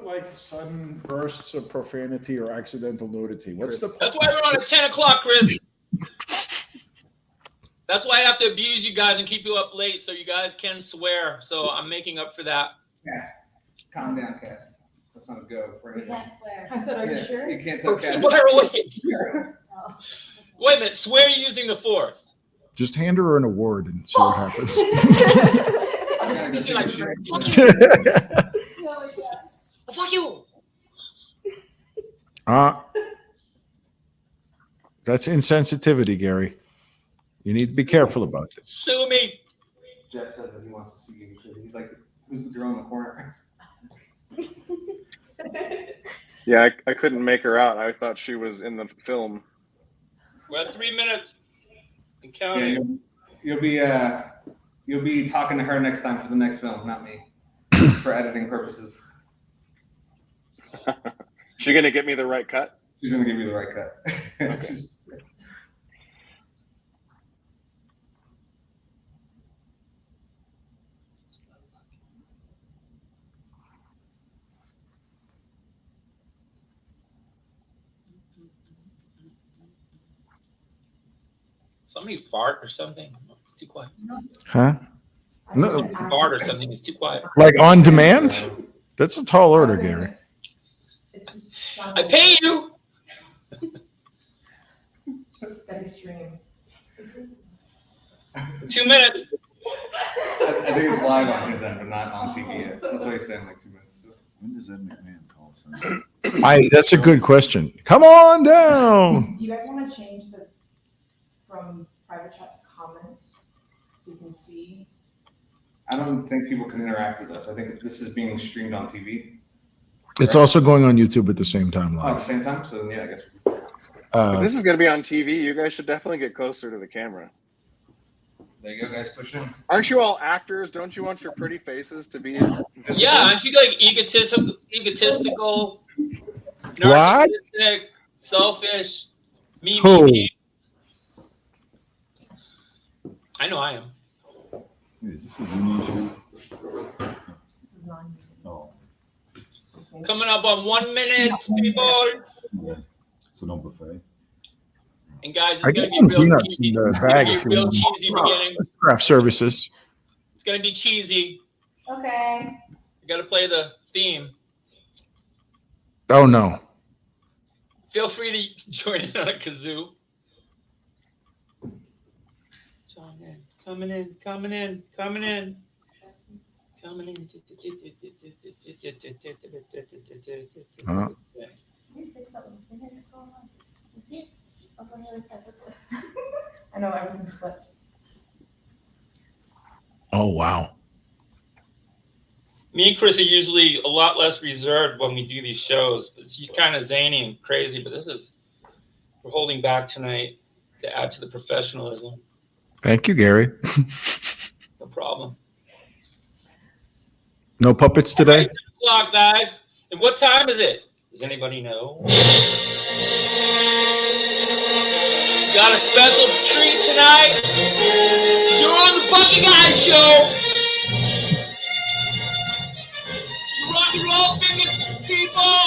about like sudden bursts of profanity or accidental nudity? What's the? That's why we're on at 10 o'clock, Chris. That's why I have to abuse you guys and keep you up late so you guys can swear. So I'm making up for that. Cass, calm down, Cass. Let's not go for anything. You can't swear. I said, are you sure? You can't tell Cass. Swear away. Oh. Wait a minute. Swear using the force. Just hand her an award and see what happens. I gotta go take a shit. Fuck you. Fuck you. That's insensitivity, Gary. You need to be careful about this. Sue me. Jeff says that he wants to see you. He says he's like, who's the girl in the corner? Yeah, I couldn't make her out. I thought she was in the film. We're at 3 minutes and counting. Yeah, you'll be talking to her next time for the next film, not me, for editing purposes. She gonna get me the right cut? She's gonna give you the right cut. Okay. Somebody fart or something. It's too quiet. Huh? No, Fart or something. It's too quiet. like on demand? That's a tall order, Gary. It's just I pay you. steady stream. 2 minutes. I think it's live on his end, but not on TV yet. That's why he's saying like 2 minutes. So. When does Ed McMahon call us? That's a good question. Come on down. Do you guys want to change the from private chat to comments so you can see? I don't think people can interact with us. I think this is being streamed on TV. It's also going on YouTube at the same time Oh, at the live. same time? So then, yeah, I guess. If this is gonna be on TV, you guys should definitely get closer to the camera. There you go, guys. Push in. Aren't you all actors? Don't you want your pretty faces to be visible? Yeah, aren't you like egotistical, What? narcissistic, selfish, me, Who? me? I know I am. Is this a union shoot? This is non. Oh, Coming up on 1 minute, people. yeah. So no buffet. And guys, I it's get gonna some be real peanuts cheesy. in the It's bag gonna if be you real want. cheesy beginning. Craft services. It's gonna be cheesy. Okay. You gotta play the theme. Oh no. Feel free to join in on a kazoo. Join in. Coming in, coming in, coming in. Coming in. Huh? Can you fix that one? Can you go on? You see it? What's on the other side? What's it? I know everything's flipped. Oh wow. Me and Chris are usually a lot less reserved when we do these shows. It's kind of zany and crazy, but we're holding back tonight to add to the professionalism. Thank you, Gary. No problem. No puppets today? Clock, guys. And what time is it? Does anybody know? Got a special treat tonight. You're on the Bucky Guys Show. You rock and roll, people.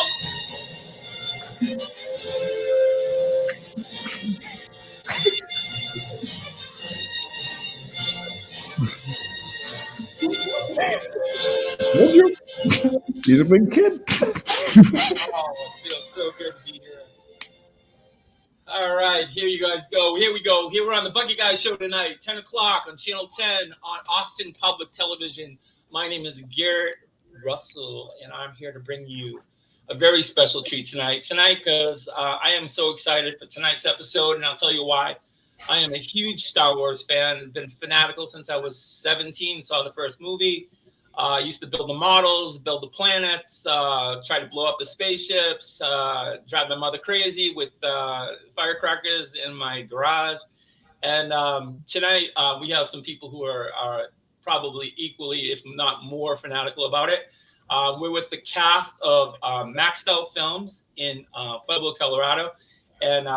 He's a big kid. Oh, it feels so good to be here. All right, here you guys go. Here we go. Here we're on the Bucky Guys Show tonight, 10 o'clock on Channel 10 on Austin Public Television. My name is Garrett Russell, and I'm here to bring you a very special treat tonight. Because I am so excited for tonight's episode, and I'll tell you why. I am a huge Star Wars fan. I've been fanatical since I was 17, saw the first movie. I used to build the models, build the planets, try to blow up the spaceships, drive my mother crazy with firecrackers in my garage. And tonight we have some people who are probably equally, if not more, fanatical about it. We're with the cast of Maxed Out Films in Pueblo, Colorado. And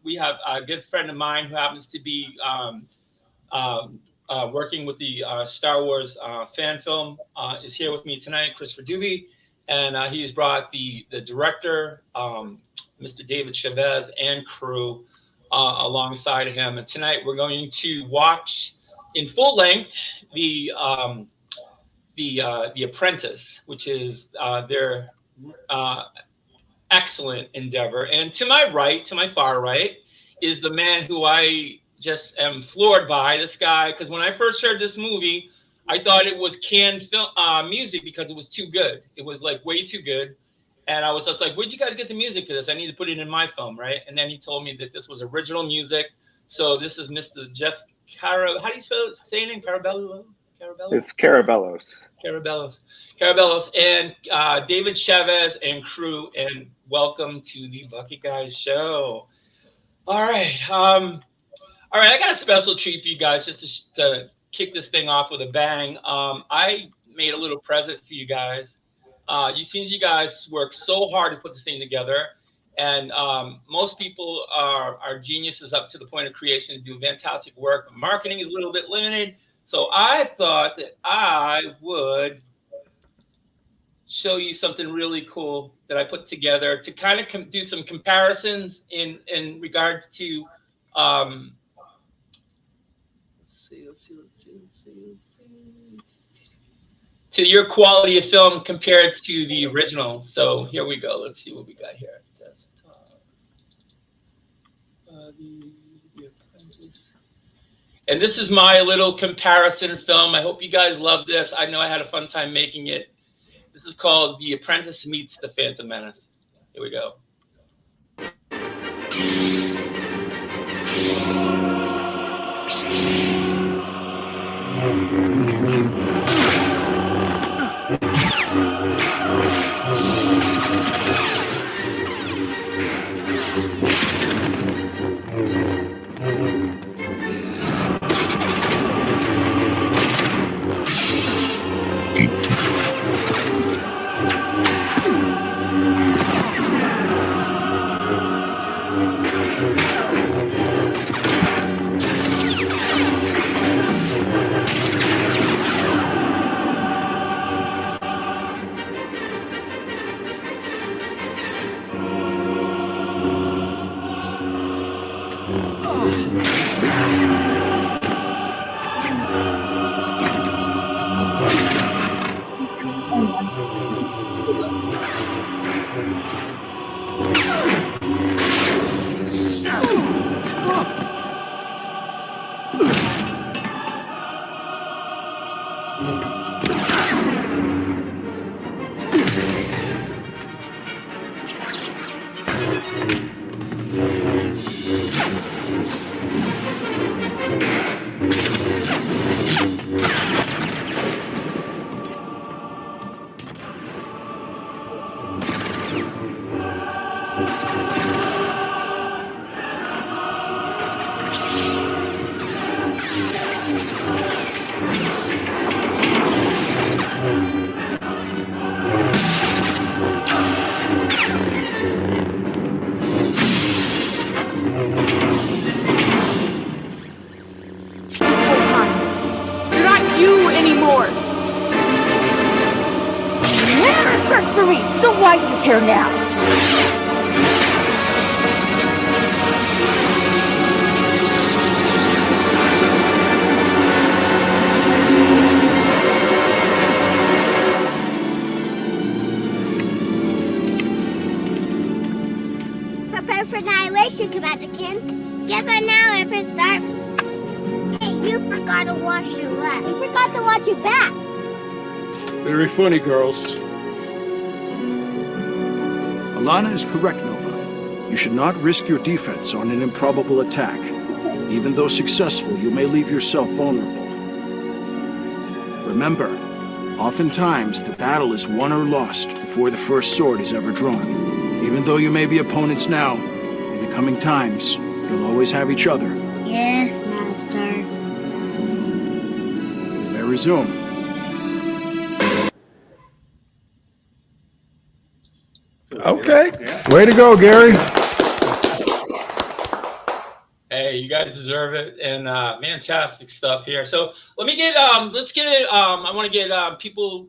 we have a good friend of mine who happens to be working with the Star Wars fan film is here with me tonight, Christopher Doobie. and he's brought the director, Mr. David Chavez, and crew alongside him. And tonight we're going to watch in full length the Apprentice, which is their excellent endeavor. And to my right, to my far right, is the man who I just am floored by. This guy, because when I first heard this movie, I thought it was canned film music because it was too good. It was like way too good. And I was just like, where'd you guys get the music for this? I need to put it in my film, right? And then he told me that this was original music. So this is Mr. Jeff How do you say your name? Carabello? It's Carabellos. Carabellos and David Chavez and crew, and welcome to the Bucket Guys show. All right. I got a special treat for you guys just to kick this thing off with a bang. I made a little present for you guys. You guys worked so hard to put this thing together, and most people are geniuses up to the point of creation and do fantastic work. Marketing is a little bit limited, so I thought that I would show you something really cool that I put together to kind of do some comparisons in regards to let's see. To your quality of film compared to the original. So here we go. Let's see what we got here. Desktop. The Apprentice. And this is my little comparison film. I hope you guys love this. I know I had a fun time making it. This is called The Apprentice Meets the Phantom Menace. Here we go. Prepare for annihilation, Commander Kin. Give her an hour and press start. Hey, you forgot to wash your left. You forgot to wash your back. Very funny, girls. Alana is correct, Nova. You should not risk your defense on an improbable attack. Even though successful, you may leave yourself vulnerable. Remember, oftentimes the battle is won or lost before the first sword is ever drawn. Even though you may be opponents now, in the coming times, you'll always have each other. Yes, Master. You may resume. Okay. Way to go, Gary. Hey, you guys deserve it, and fantastic stuff here. So let's get it. I want to get people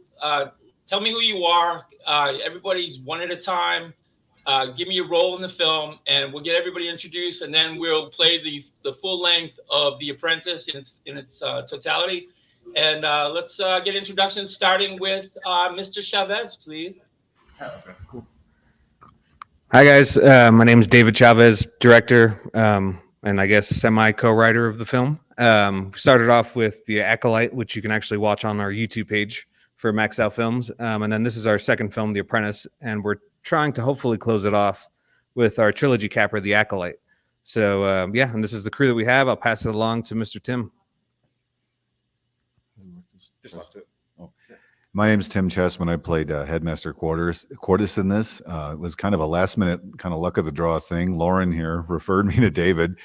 tell me who you are. Everybody's one at a time. Give me your role in the film, and we'll get everybody introduced, and then we'll play the full length of The Apprentice in its totality. And let's get introductions, starting with Mr. Chavez, please. Hi guys, my name is David Chavez, director, and I guess semi-co-writer of the film. Started off with The Acolyte, which you can actually watch on our YouTube page for Max Out Films, and then this is our second film, The Apprentice, and we're trying to hopefully close it off with our trilogy capper, The Acolyte. So yeah, and this is the crew that we have. I'll pass it along to Mr. Tim. My name is Tim Chessman. I played Headmaster Quartus in this. It was kind of a last minute kind of luck of the draw thing. Lauren here referred me to David.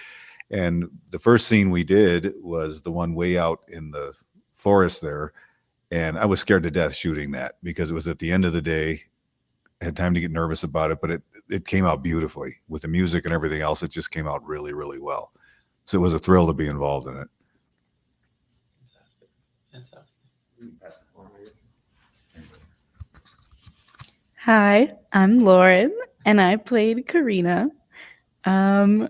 And the first scene we did was the one way out in the forest there. And I was scared to death shooting that because it was at the end of the day. I had time to get nervous about it, but it came out beautifully with the music and everything else. It just came out really, really well. So it was a thrill to be involved in it. Fantastic. Hi, I'm Lauren, and I played Karina. I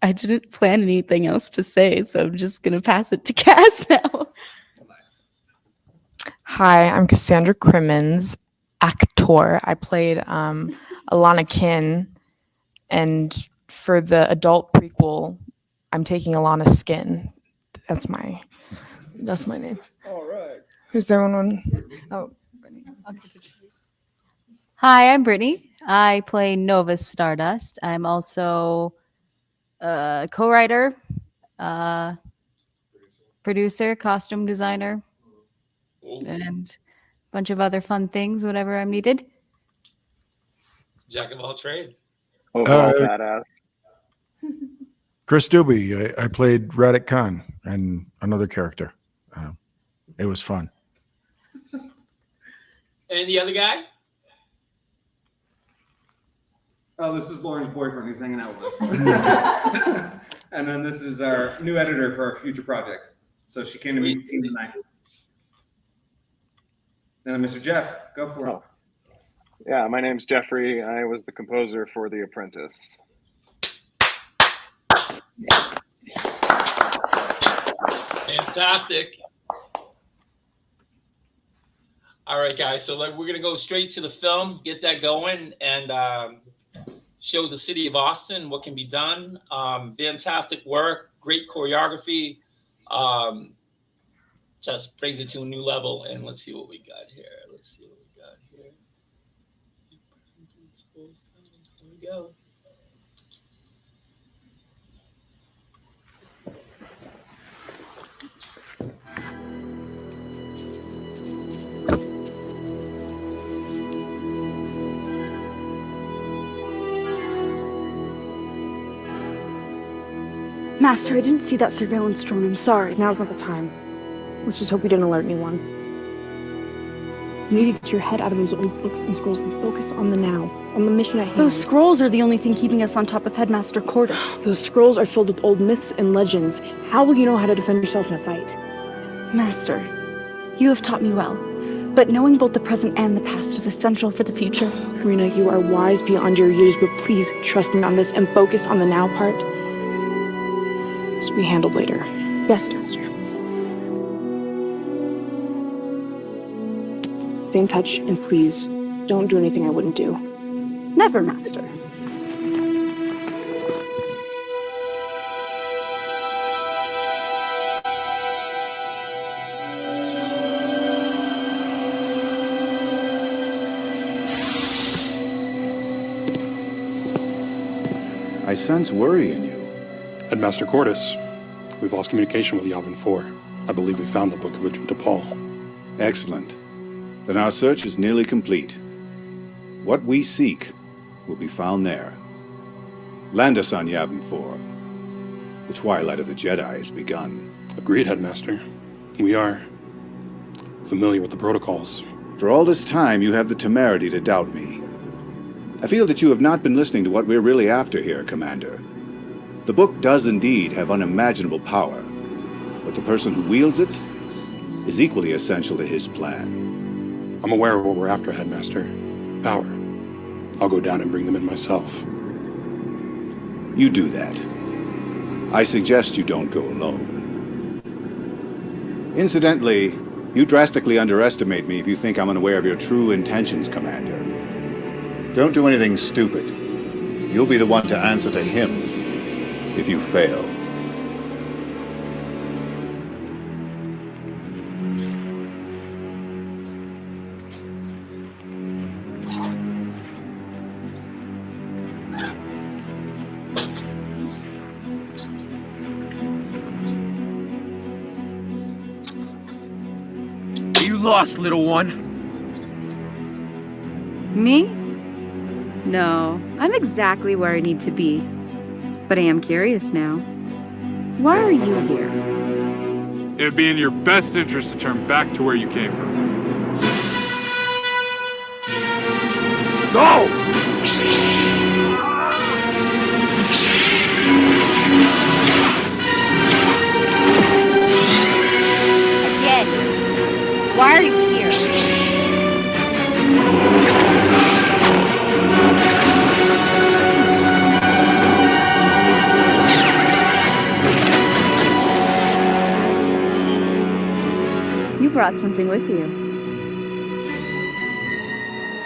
didn't plan anything else to say, so I'm just going to pass it to Cass now. Hi, I'm Cassandra Crimmins, actor. I played Alana Kin, and for the adult prequel, I'm taking Alana's skin. That's my name. All right. Who's there one? Oh, Hi, I'm Brittany. I play Nova Stardust. I'm also a co-writer, producer, costume designer, and a bunch of other fun things, whatever I'm needed. Jack of all trades. Overall badass. Chris Doobie, I played Radek Khan and another character. It was fun. And the other guy? Oh, this is Lauren's boyfriend. He's hanging out with us. And then this is our new editor for our future projects. So she came to meet the team tonight. Then Mr. Jeff, go for it. Yeah, my name's Jeffrey. I was the composer for The Apprentice. Fantastic. All right, guys. So we're going to go straight to the film, get that going, and show the city of Austin what can be done. Fantastic work, great choreography. Just brings it to a new level. And let's see what we got here. Here we go. Master, I didn't see that surveillance drone. I'm sorry. Now's not the time. Let's just hope we didn't alert anyone. You need to get your head out of those old books and scrolls and focus on the now, on the mission at hand. Those scrolls are the only thing keeping us on top of Headmaster Quartus. Those scrolls are filled with old myths and legends. How will you know how to defend yourself in a fight? Master, you have taught me well. But knowing both the present and the past is essential for the future. Karina, you are wise beyond your years, but please trust me on this and focus on the now part. This will be handled later. Yes, Master. Stay in touch, and please, don't do anything I wouldn't do. Never, Master. I sense worry in you. Headmaster Quartus, we've lost communication with Yavin 4. I believe we found the Book of Ujum T'Pol. Excellent. Then our search is nearly complete. What we seek will be found there. Land us on Yavin 4. The twilight of the Jedi has begun. Agreed, Headmaster. We are familiar with the protocols. After all this time, you have the temerity to doubt me. I feel that you have not been listening to what we're really after here, Commander. The book does indeed have unimaginable power, but the person who wields it is equally essential to his plan. I'm aware of what we're after, Headmaster. Power. I'll go down and bring them in myself. You do that. I suggest you don't go alone. Incidentally, you drastically underestimate me if you think I'm unaware of your true intentions, Commander. Don't do anything stupid. You'll be the one to answer to him if you fail. You lost, little one. Me? No, I'm exactly where I need to be. But I am curious now. Why are you here? It would be in your best interest to turn back to where you came from. Go! Again. Why are you here? You brought something with you.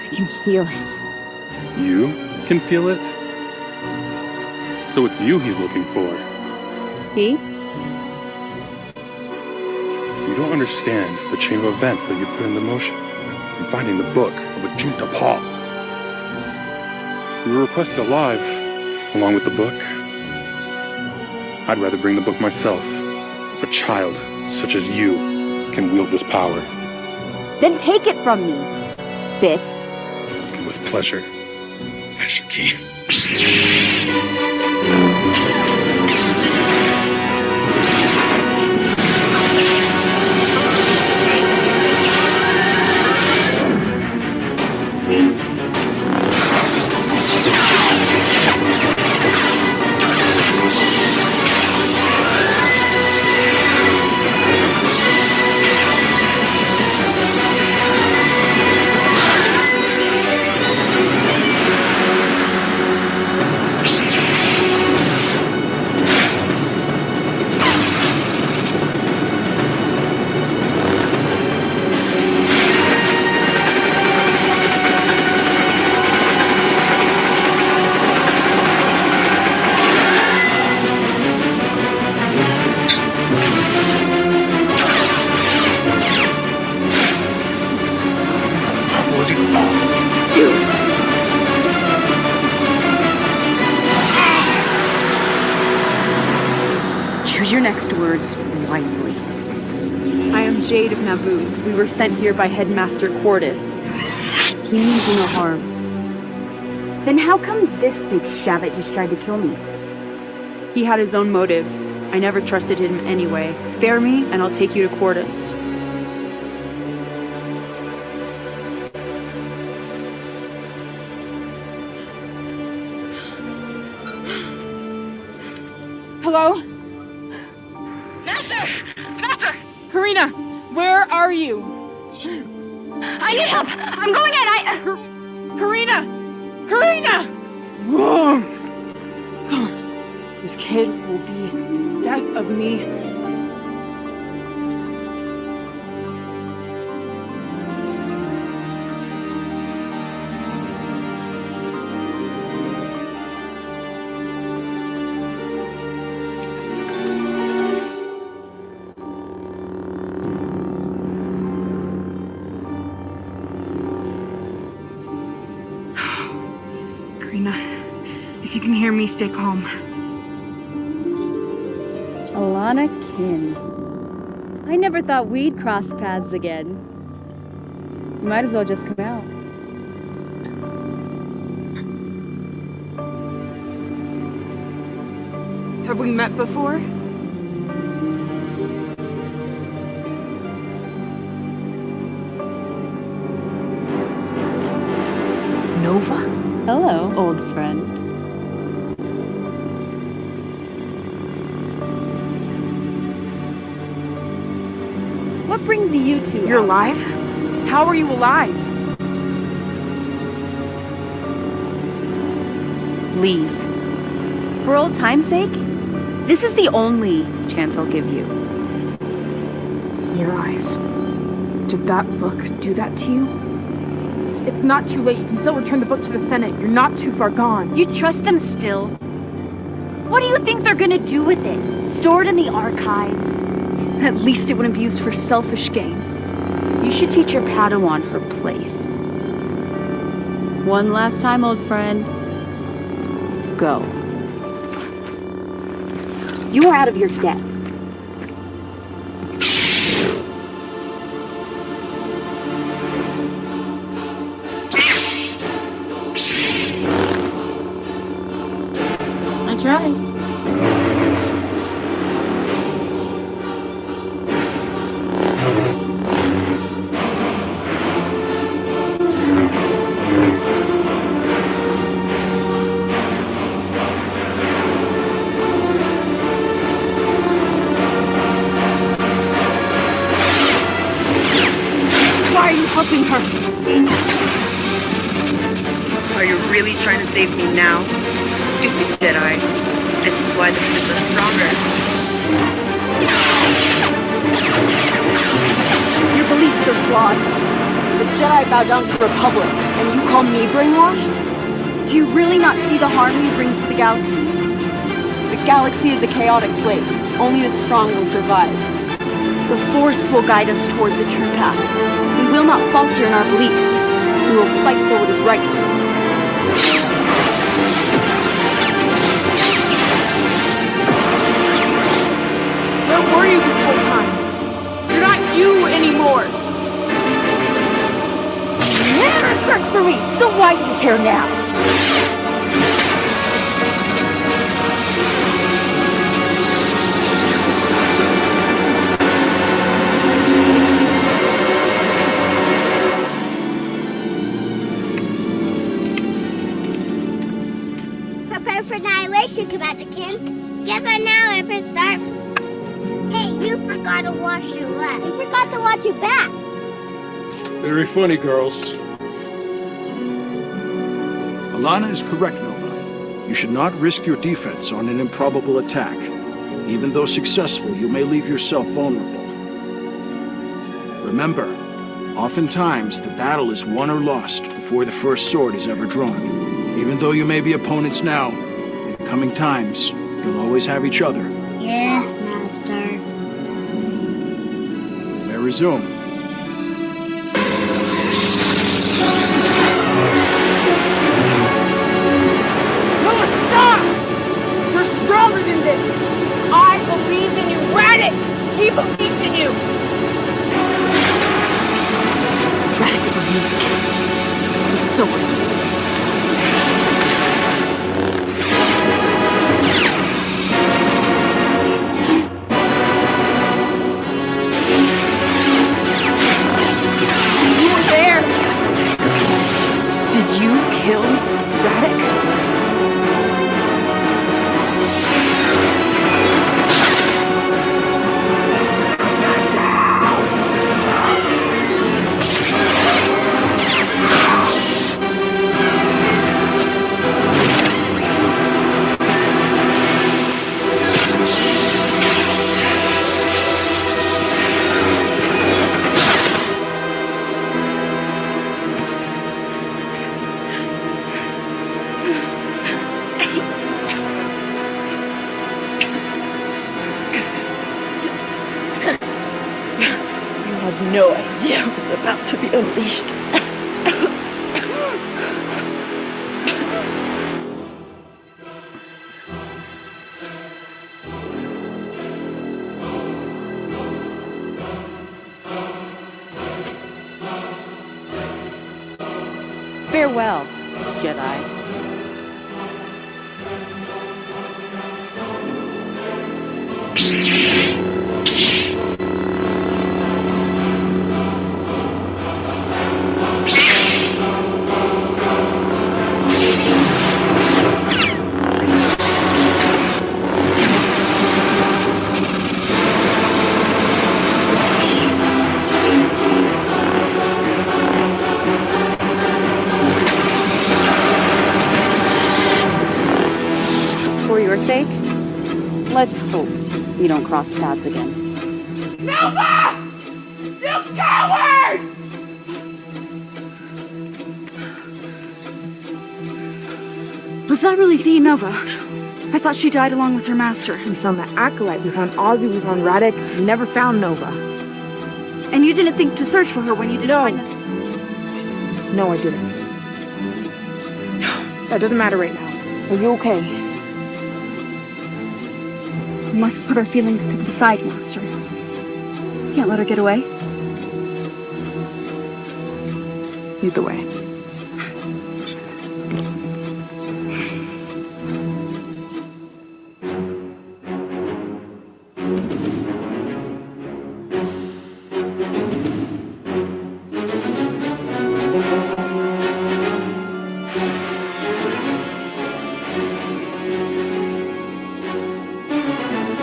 I can feel it. You can feel it? So it's you he's looking for. He? You don't understand the chain of events that you've put into motion in finding the book of a Junta Paul. You were requested alive, along with the book. I'd rather bring the book myself, if a child such as you can wield this power. Then take it from me, Sith. With pleasure. Master Key. Choose your next words wisely. I am Jade of Naboo. We were sent here by Headmaster Cordis. He means you no harm. Then how come this big shavit just tried to kill me? He had his own motives. I never trusted him anyway. Spare me, and I'll take you to Cordis. Hello? Master! Master! Karina, where are you? I need help! I'm going in! Karina! Karina! Whoa. This kid will be the death of me. Karina, if you can hear me, stay calm. Alana Kin. I never thought we'd cross paths again. You might as well just come out. Have we met before? Nova? Hello, old friend. What brings you two? You're alive? How are you alive? Leave. For old time's sake, this is the only chance I'll give you. Your eyes. Did that book do that to you? It's not too late. You can still return the book to the Senate. You're not too far gone. You trust them still? What do you think they're gonna do with it? Store it in the archives? At least it wouldn't be used for selfish gain. You should teach your Padawan her place. One last time, old friend. Go. You are out of your depth. I tried. Why are you helping her? Are you really trying to save me now? Stupid Jedi. This is why the Sith are stronger. Your beliefs are flawed. The Jedi bow down to the Republic, and you call me brainwashed? Do you really not see the harm you bring to the galaxy? The galaxy is a chaotic place. Only the strong will survive. The Force will guide us toward the true path. We will not falter in our beliefs. We will fight for what is right. Where were you this whole time? You're not you anymore! You never searched for me, so why do you care now? Prepare for annihilation, Commander Kin. Give an hour and press start. Hey, you forgot to wash your left. You forgot to wash your back. Very funny, girls. Alana is correct, Nova. You should not risk your defense on an improbable attack. Even though successful, you may leave yourself vulnerable. Remember, oftentimes the battle is won or lost before the first sword is ever drawn. Even though you may be opponents now, in the coming times, you'll always have each other. Yes, Master. You may resume. No, stop! You're stronger than this! I believe in you, Raditz! He believes in you! Raditz is a weak. He's so weak. You were there! Did you kill Raditz? You have no idea what's about to be unleashed. Farewell, Jedi. your sake, let's hope we don't cross paths again. Nova! You coward! Was that really the Nova? I thought she died along with her master. We found the Acolyte, we found Ozzy, we found Radek. We never found Nova. And you didn't think to search for her when you didn't find them? No, I didn't. That doesn't matter right now. Are you okay? We must put our feelings to the side, Master. Can't let her get away. Lead the way.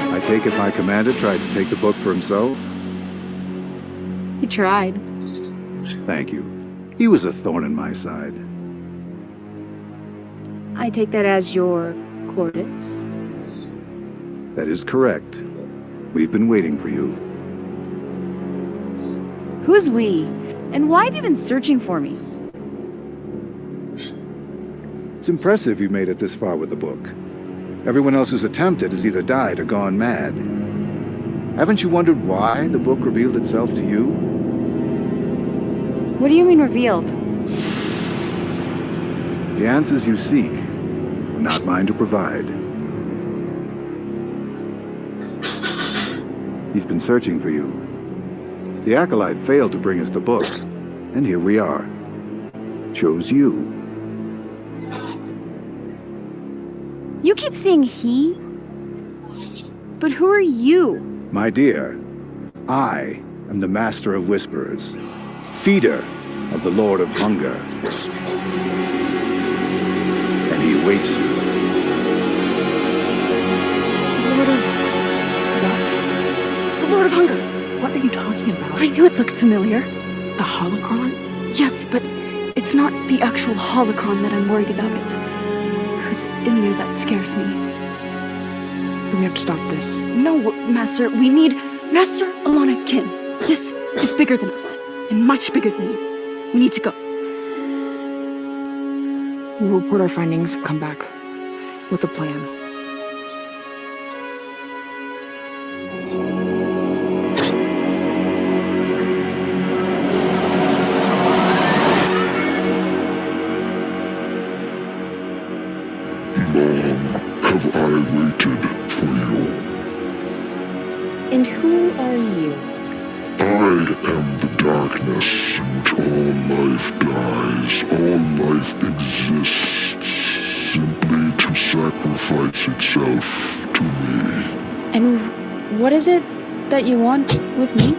I take it my commander tried to take the book for himself? He tried. Thank you. He was a thorn in my side. I take that as your Cordis. That is correct. We've been waiting for you. Who's we? And why have you been searching for me? It's impressive you made it this far with the book. Everyone else who's attempted has either died or gone mad. Haven't you wondered why the book revealed itself to you? What do you mean revealed? The answers you seek are not mine to provide. He's been searching for you. The Acolyte failed to bring us the book, and here we are. Chose you. You keep saying he? But who are you? My dear, I am the Master of Whisperers, feeder of the Lord of Hunger. And he awaits you. Lord of... what? The Lord of Hunger. What are you talking about? I knew it looked familiar. The holocron? Yes, but it's not the actual holocron that I'm worried about. It's who's in there that scares me. We have to stop this. No, Master, we need Master Alana Kin. This is bigger than us, and much bigger than you. We need to go. We'll report our findings and come back with a plan. Have I waited for you? And who are you? I am the darkness in which all life dies. All life exists simply to sacrifice itself to me. And what is it that you want with me?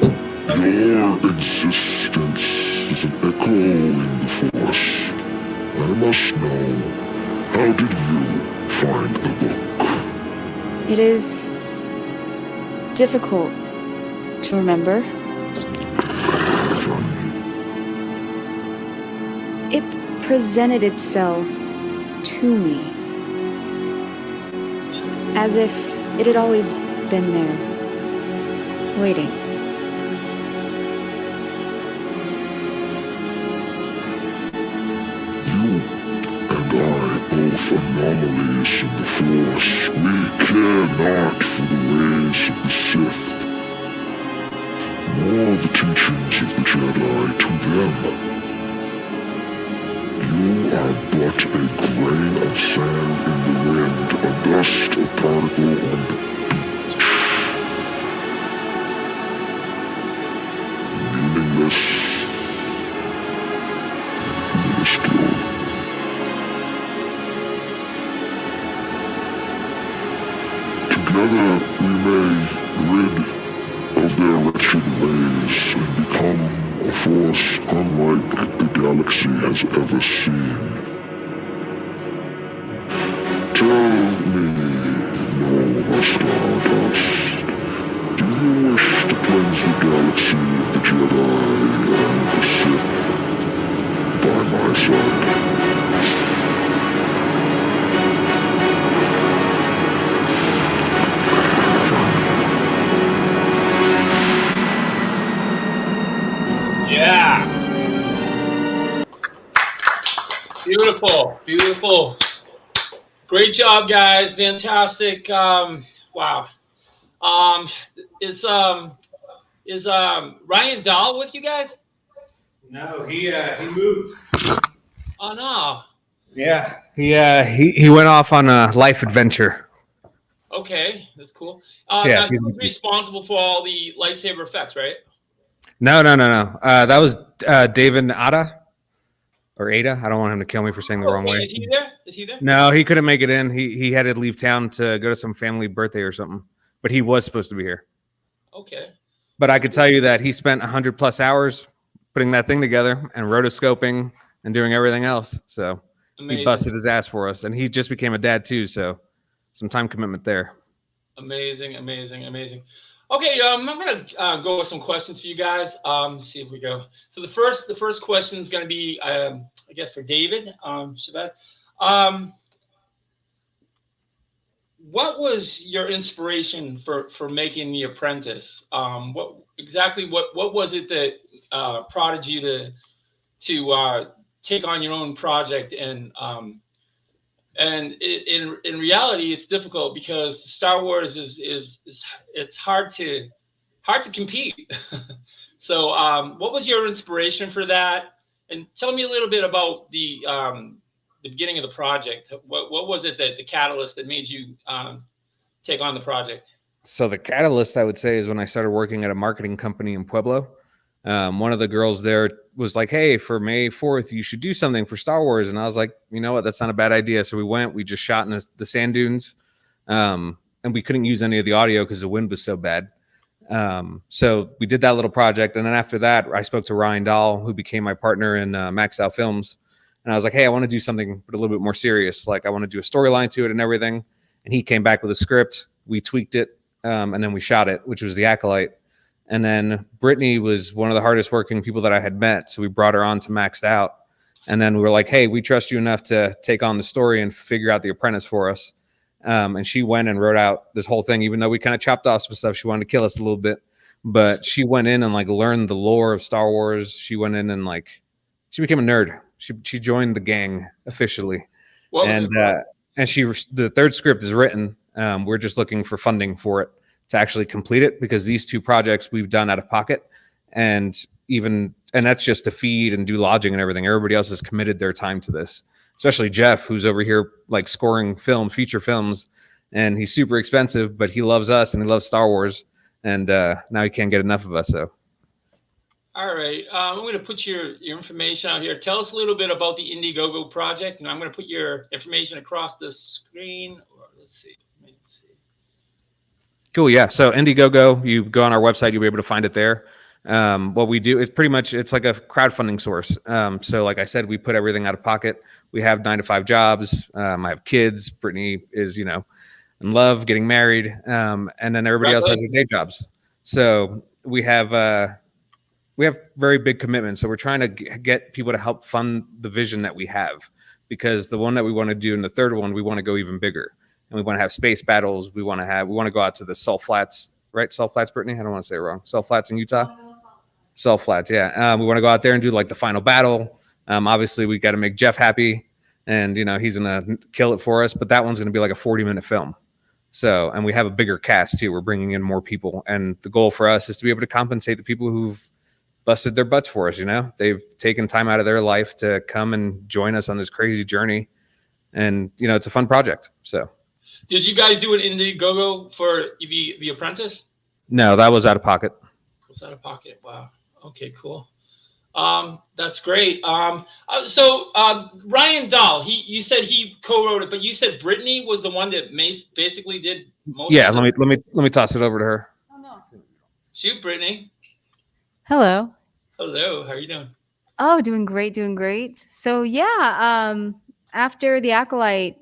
Your existence is an echo in the Force. I must know, how did you find the book? It is difficult to remember. It presented itself to me as if it had always been there, waiting. Both anomalies in the Force. We care not for the ways of the Sith, nor the teachings of the Jedi to them. You are but a grain of sand in the wind, a dust, a particle on the beach. Meaningless, minuscule. Together we may rid of their wretched ways and become a force unlike the galaxy has ever seen. Tell me, Nova Stardust, do you wish to cleanse the galaxy of the Jedi and the Sith by my side? Beautiful, beautiful. Great job, guys. Fantastic. Wow. Is Ryan Dahl with you guys? No, he moved. Oh no. Yeah, he went off on a life adventure. Okay, that's cool. Yeah, Now he was responsible for all the lightsaber effects, right? No. That was David Ada or Ada. I don't want him to kill me for saying the wrong Okay, way. is he there? Is he there? No, he couldn't make it in. He had to leave town to go to some family birthday or something. But he was supposed to be here. Okay. But I could tell you that he spent 100+ hours putting that thing together and rotoscoping and doing everything else. So Amazing. he busted his ass for us, and he just became a dad too. So some time commitment there. Amazing. Okay, I'm gonna go with some questions for you guys. See if we go. So the first question is gonna be, I guess, for David Chavez. What was your inspiration for making The Apprentice? What was it that prodded you to take on your own project? And in reality, it's difficult because Star Wars is it's hard to compete. So what was your inspiration for that? And tell me a little bit about the beginning of the project. What was it that the catalyst that made you take on the project? So the catalyst, I would say, is when I started working at a marketing company in Pueblo. One of the girls there was like, hey, for May 4th, you should do something for Star Wars. And I was like, you know what? That's not a bad idea. So we just shot in the sand dunes. And we couldn't use any of the audio because the wind was so bad. So we did that little project. And then after that, I spoke to Ryan Dahl, who became my partner in Max Out Films. And I was like, hey, I want to do something but a little bit more serious. Like I want to do a storyline to it and everything. And he came back with a script. We tweaked it. And then we shot it, which was The Acolyte. And then Brittany was one of the hardest working people that I had met. So we brought her on to Maxed Out. And then we were like, hey, we trust you enough to take on the story and figure out The Apprentice for us. And she went and wrote out this whole thing, even though we kind of chopped off some stuff. She wanted to kill us a little bit. But she went in and like learned the lore of Star Wars. She went in and like, she became a nerd. She joined the gang officially. And the third script is written. We're just looking for funding for it to actually complete it, because these two projects we've done out of pocket, and that's just to feed and do lodging and everything. Everybody else has committed their time to this, especially Jeff, who's over here like scoring feature films, and he's super expensive, but he loves us and he loves Star Wars, and now he can't get enough of us. So all right, I'm going to put your information out here. Tell us a little bit about the Indiegogo project, and I'm going to put your information across the screen. Let's see. Cool. Yeah. So Indiegogo, you go on our website, you'll be able to find it there. What we do is pretty much, it's like a crowdfunding source. So like I said, we put everything out of pocket. We have 9-to-5 jobs. I have kids. Brittany is, in love, getting married. And then everybody else has their day jobs. So we have very big commitments. So we're trying to get people to help fund the vision that we have, because the one that we want to do and the third one, we want to go even bigger. And we want to have space battles. We want to go out to the Salt Flats, right? Salt Flats, Brittany? I don't want to say it wrong. Salt Flats in Utah? Salt Flats, yeah. We want to go out there and do like the final battle. Obviously, we got to make Jeff happy, and he's gonna kill it for us. But that one's gonna be like a 40-minute film. So, and we have a bigger cast too. We're bringing in more people, and the goal for us is to be able to compensate the people who've busted their butts for us. They've taken time out of their life to come and join us on this crazy journey, and it's a fun project. So. Did you guys do an Indiegogo for the Apprentice? No, that was out of pocket. It was out of pocket. Wow. Okay, cool. That's great. So Ryan Dahl, you said he co-wrote it, but you said Brittany was the one that basically did most. Yeah, of let me toss it over to her. Oh no. Shoot, Brittany. Hello. Hello. How are you doing? Oh, doing great. So yeah, after The Acolyte,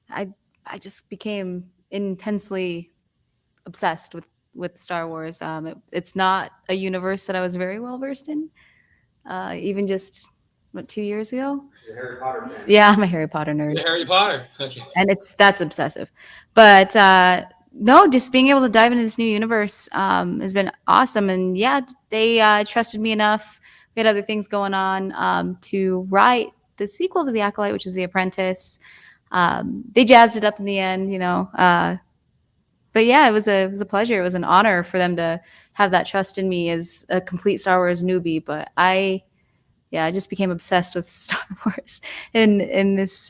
I just became intensely obsessed with Star Wars. It's not a universe that I was very well versed in, even just 2 years ago. You're a Harry Potter fan. Yeah, I'm a Harry Potter nerd. You're Harry Potter. Okay. And that's obsessive. But no, just being able to dive into this new universe has been awesome. And yeah, they trusted me enough we had other things going on to write the sequel to The Acolyte, which is The Apprentice. They jazzed it up in the end, you know. But yeah, it was a pleasure. It was an honor for them to have that trust in me as a complete Star Wars newbie. But I just became obsessed with Star Wars in this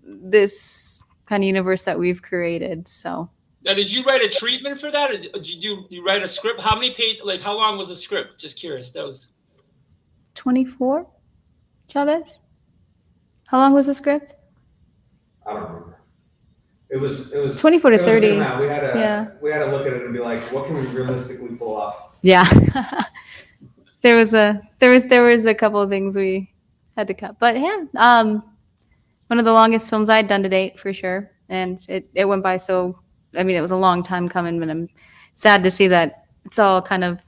this kind of universe that we've created. So. Now, did you write a treatment for that, or did you write a script? How many pages? Like, how long was the script? Just curious. That was 24. Chavez. How long was the script? I don't remember. It was 24 to 30. We had to look at it and be like, what can we realistically pull off? Yeah. there was a couple of things we had to cut, but yeah, one of the longest films I'd done to date for sure, and it went by so. I mean, it was a long time coming, but I'm sad to see that it's all kind of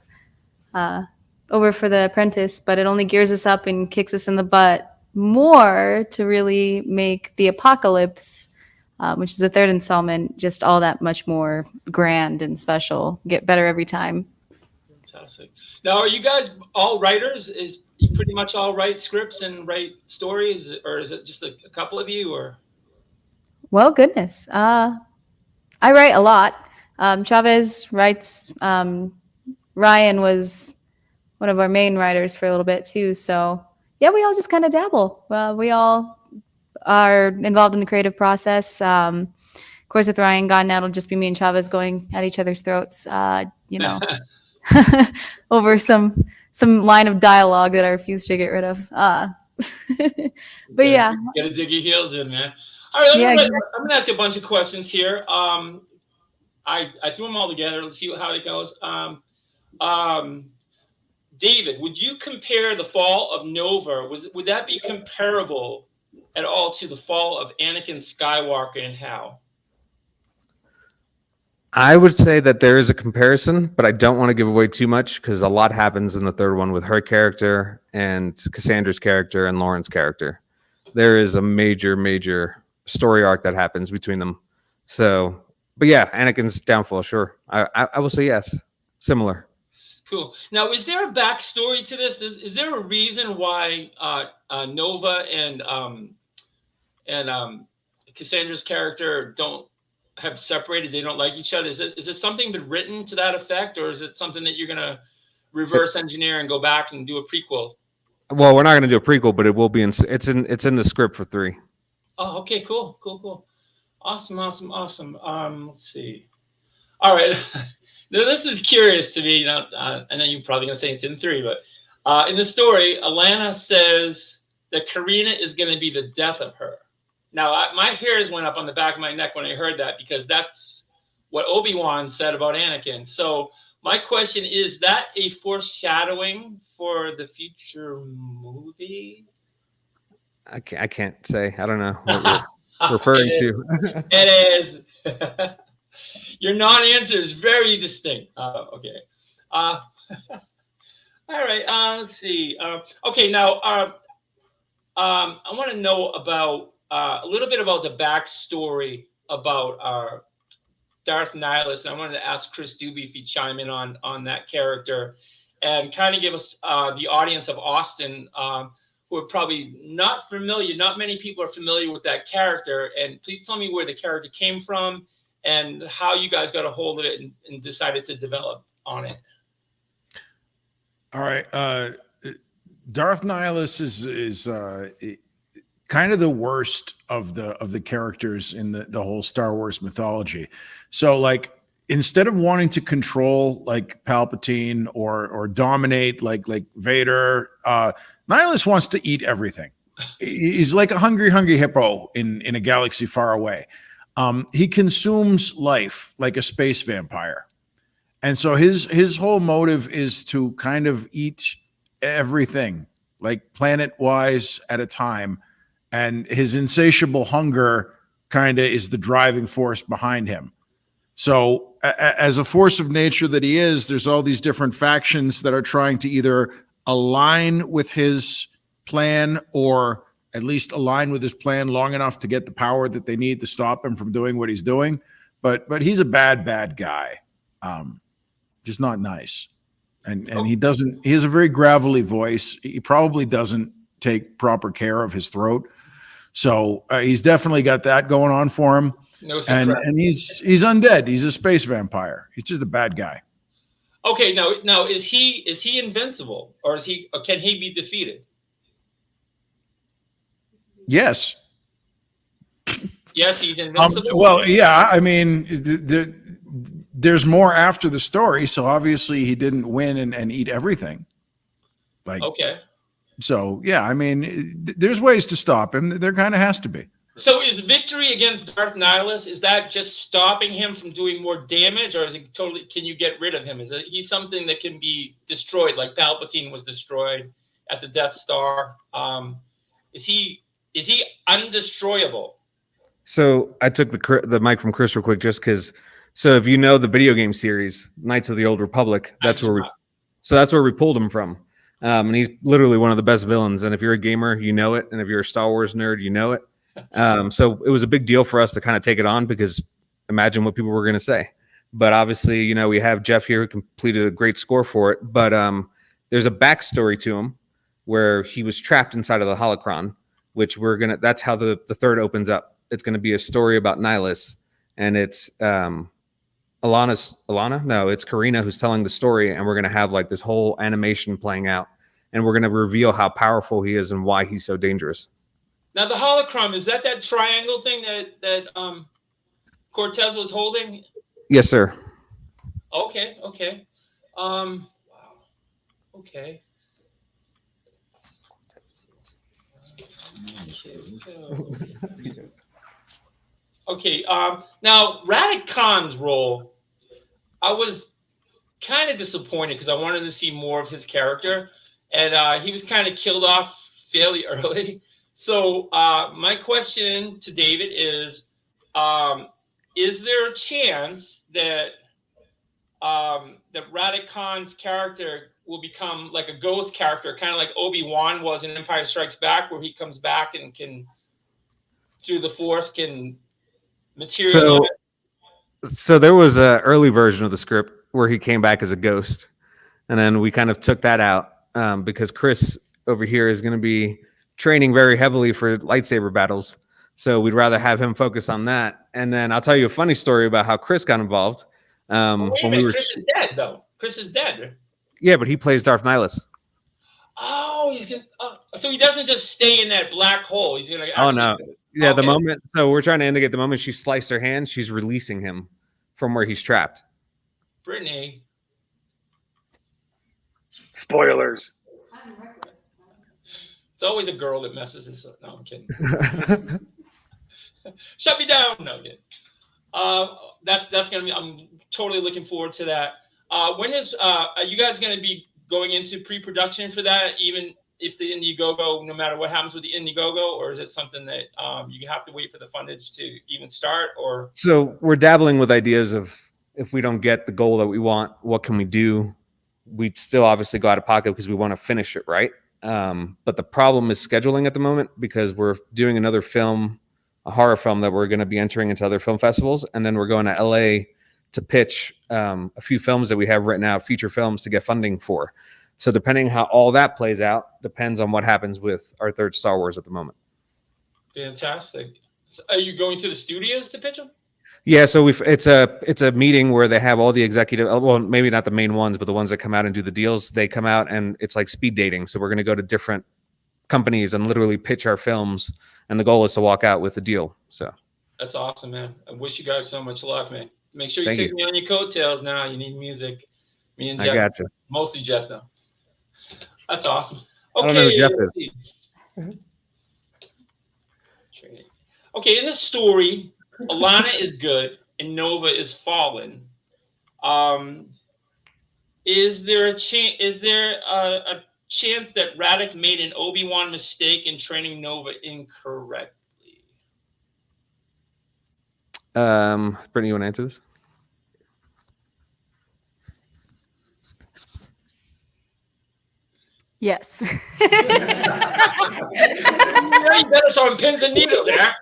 over for The Apprentice. But it only gears us up and kicks us in the butt more to really make The Apocalypse, which is the third installment, just all that much more grand and special. Get better every time. fantastic. Now, are you guys all writers? Is you pretty much all write scripts and write stories, or is it just a couple of you? Or Well, goodness. I write a lot. Chavez writes. Ryan was one of our main writers for a little bit too. So yeah, we all just kind of dabble. We all are involved in the creative process. Of course, with Ryan gone now, it'll just be me and Chavez going at each other's throats. You know, over some line of dialogue that I refuse to get rid of. But yeah, gotta dig your heels in, man. All right, I'm gonna ask you a bunch of questions here. I threw them all together. Let's see how it goes. David, would you compare the fall of Nova? Would that be comparable at all to the fall of Anakin Skywalker, and how? I would say that there is a comparison, but I don't want to give away too much because a lot happens in the third one with her character and Cassandra's character and Lauren's character. There is a major story arc that happens between them. So, but yeah, Anakin's downfall, sure. I will say yes, similar. Cool. Now, is there a backstory to this? Is there a reason why Nova and Cassandra's character have separated? They don't like each other. Is it something been written to that effect, or is it something that you're gonna reverse engineer and go back and do a prequel? Well, we're not going to do a prequel, but it will be it's in the script for 3. Oh, okay, cool. Awesome. Let's see. All right. Now, this is curious to me. I know you're probably going to say it's in 3, but in the story, Alana says that Karina is going to be the death of her. Now, my hairs went up on the back of my neck when I heard that, because that's what Obi-Wan said about Anakin. So my question is that a foreshadowing for the future movie? I can't say. I don't know what you're referring to. It is. Your non-answer is very distinct. Okay. All right. Let's see. Okay. Now, I want to know about a little bit about the backstory about our Darth Nihilus, and I wanted to ask Chris Doobie if he'd chime in on that character and kind of give us the audience of Austin, who are probably not familiar. Not many people are familiar with that character, and please tell me where the character came from and how you guys got a hold of it and decided to develop on it. All right. Darth Nihilus is kind of the worst of the characters in the whole Star Wars mythology. So, like, instead of wanting to control like Palpatine or dominate like Vader, Nihilus wants to eat everything. He's like a hungry hippo in a galaxy far away. He consumes life like a space vampire. And so his whole motive is to kind of eat everything, like planet-wise at a time. And his insatiable hunger kind of is the driving force behind him. So as a force of nature that he is, there's all these different factions that are trying to either align with his plan, or at least align with his plan long enough to get the power that they need to stop him from doing what he's doing. But he's a bad guy. Just not nice. and he doesn't. He has a very gravelly voice. He probably doesn't take proper care of his throat, so he's definitely got that going on for him. No And surprise. he's undead. He's a space vampire. He's just a bad guy. Okay, now is he invincible, or can he be defeated? Yes. Yes, he's invincible. Well, yeah. I mean, there's more after the story, so obviously he didn't win and eat everything. Like, Okay. so yeah. I mean, there's ways to stop him. There kind of has to be. So is victory against Darth Nihilus, is that just stopping him from doing more damage, or is it totally? Can you get rid of him? Is he something that can be destroyed, like Palpatine was destroyed at the Death Star? Is he undestroyable? So I took the mic from Chris real quick, just because. So if you know the video game series Knights of the Old Republic, that's where we pulled him from. And he's literally one of the best villains. And if you're a gamer, you know it. And if you're a Star Wars nerd, you know it. So it was a big deal for us to kind of take it on, because imagine what people were going to say. But obviously, you know, we have Jeff here who completed a great score for it. But there's a backstory to him where he was trapped inside of the holocron, which that's how the third opens up. It's going to be a story about Nihilus, and it's it's Karina who's telling the story, and we're going to have like this whole animation playing out, and we're going to reveal how powerful he is and why he's so dangerous. Now the holocron, is that triangle thing that Cortez was holding? Yes, sir. Okay. Wow. Okay. Okay. Now Radic Khan's role, I was kind of disappointed because I wanted to see more of his character, and he was kind of killed off fairly early. So my question to David is there a chance that that Radic Khan's character will become like a ghost character, kind of like Obi-Wan was in Empire Strikes Back, where he comes back and can, through the Force, can materialize? So there was an early version of the script where he came back as a ghost, and then we kind of took that out because Chris over here is going to be training very heavily for lightsaber battles. So we'd rather have him focus on that. And then I'll tell you a funny story about how Chris got involved. Wait a minute, Chris is dead, though. Chris is dead. Yeah, but he plays Darth Nihilus. Oh, he's gonna. So he doesn't just stay in that black hole. He's gonna. Oh no. Yeah, the moment. So we're trying to indicate the moment she sliced her hand, she's releasing him from where he's trapped. Brittany. Spoilers. It's always a girl that messes this up. No, I'm kidding. Shut me down. No, I'm kidding. That's gonna be. I'm totally looking forward to that. When is are you guys gonna be going into pre-production for that? Even if the Indiegogo, no matter what happens with the Indiegogo, or is it something that you have to wait for the fundage to even start? Or so we're dabbling with ideas of, if we don't get the goal that we want, what can we do? We'd still obviously go out of pocket because we want to finish it right. But the problem is scheduling at the moment, because we're doing another film, a horror film that we're going to be entering into other film festivals, and then we're going to LA to pitch a few films that we have written out, feature films, to get funding for. So depending how all that plays out depends on what happens with our third Star Wars at the moment. fantastic. So are you going to the studios to pitch them? Yeah, so it's a meeting where they have all the executive, well, maybe not the main ones, but the ones that come out and do the deals. They come out and it's like speed dating. So we're going to go to different companies and literally pitch our films, and the goal is to walk out with a deal. So That's awesome, man. I wish you guys so much luck, man. Make sure you Thank take you. me on your coattails now. You need music. Me and I Jeff. gotcha. Mostly Jeff, though. That's awesome. I don't know who Jeff let's is. see. Okay, in the story, Alana is good and Nova is fallen. Is there a chance? Is there a chance that Radic made an Obi-Wan mistake in training Nova incorrectly? Brittany, you want to answer this? Yes. You better start on pins and needles there.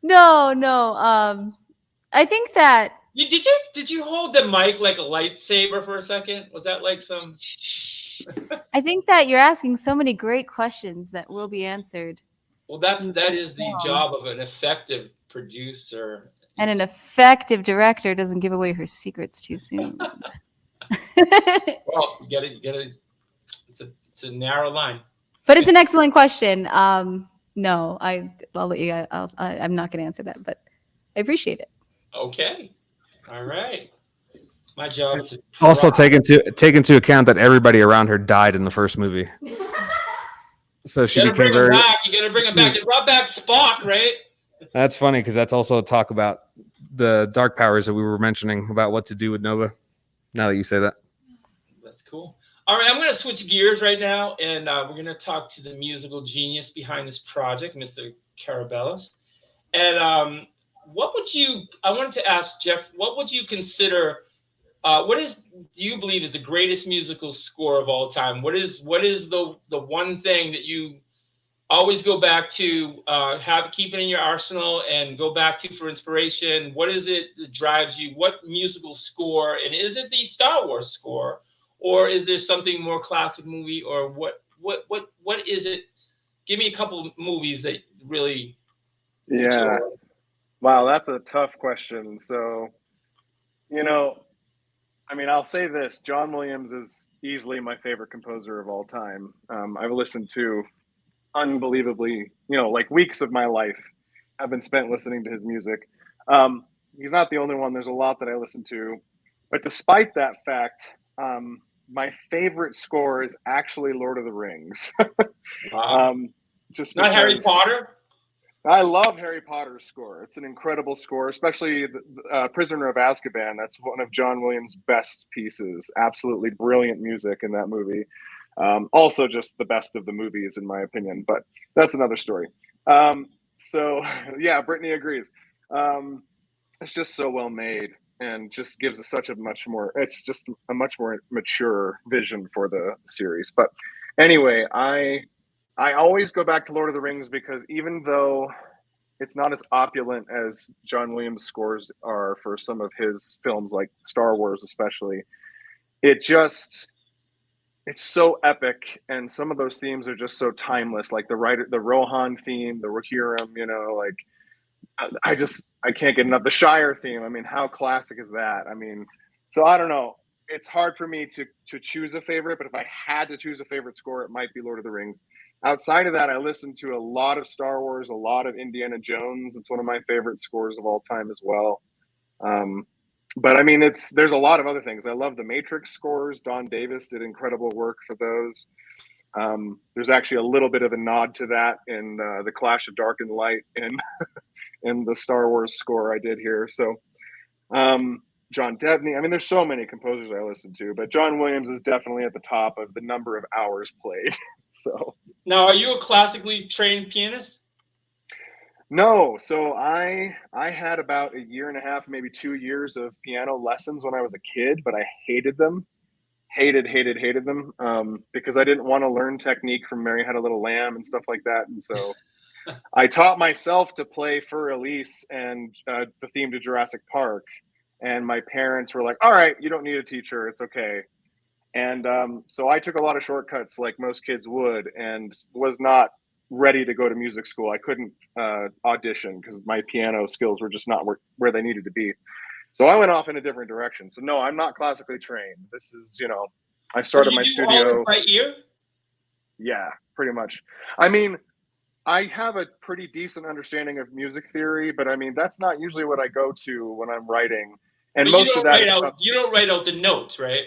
No. I think that Did you hold the mic like a lightsaber for a second? Was that like some? I think that you're asking so many great questions that will be answered. Well, that is the job of an effective producer. And an effective director doesn't give away her secrets too soon. Well, you gotta. It's a narrow line. But it's an excellent question. No, I'll let you. I'm not going to answer that, but I appreciate it. Okay. All right. My job to Also, take into account that everybody around her died in the first movie, so she you gotta became bring him very. back. You gotta bring him back. They brought back Spock, right? That's funny because that's also a talk about the dark powers that we were mentioning about what to do with Nova. Now that you say that, That's cool. All right, I'm going to switch gears right now, and we're going to talk to the musical genius behind this project, Mr. Carabellas. And what would you? I wanted to ask Jeff, what would you consider? Do you believe is the greatest musical score of all time? What is the one thing that you always go back to, keep it in your arsenal and go back to for inspiration? What is it that drives you? What musical score? And is it the Star Wars score, or is there something more classic movie, or what is it? Give me a couple of movies that really. Yeah. Wow, that's a tough question. So, I mean, I'll say this: John Williams is easily my favorite composer of all time. I've listened to unbelievably, like weeks of my life have been spent listening to his music. He's not the only one. There's a lot that I listen to, but despite that fact, my favorite score is actually Lord of the Rings. Wow. Just not Harry Potter. I love Harry Potter's score. It's an incredible score, especially Prisoner of Azkaban. That's one of John Williams' best pieces. Absolutely brilliant music in that movie. Also just the best of the movies, in my opinion, but that's another story. So yeah, Brittany agrees. It's just so well made and just gives us it's just a much more mature vision for the series. But anyway, I always go back to Lord of the Rings because even though it's not as opulent as John Williams' scores are for some of his films, like Star Wars especially, it's so epic, and some of those themes are just so timeless, like the Rohan theme, the Rohirrim, I can't get enough. The Shire theme, I mean, how classic is that? I mean, so I don't know. It's hard for me to choose a favorite, but if I had to choose a favorite score, it might be Lord of the Rings. Outside of that, I listen to a lot of Star Wars, a lot of Indiana Jones. It's one of my favorite scores of all time as well. But I mean, there's a lot of other things. I love the Matrix scores. Don Davis did incredible work for those. There's actually a little bit of a nod to that in the Clash of Dark and Light in the Star Wars score I did here. So John Debney. I mean, there's so many composers I listen to, but John Williams is definitely at the top of the number of hours played. So now, are you a classically trained pianist? No. So I had about a year and a half, maybe 2 years of piano lessons when I was a kid, but I hated them. Hated them because I didn't want to learn technique from Mary Had a Little Lamb and stuff like that. And so I taught myself to play Fur Elise and the theme to Jurassic Park. And my parents were like, all right, you don't need a teacher. It's okay. And so I took a lot of shortcuts like most kids would and was not ready to go to music school. I couldn't audition because my piano skills were just not where they needed to be. So I went off in a different direction. So no, I'm not classically trained. This is, I started my studio. Right ear? Yeah, pretty much. I mean, I have a pretty decent understanding of music theory, but I mean, that's not usually what I go to when I'm writing. And but most of that you don't write out the notes, right?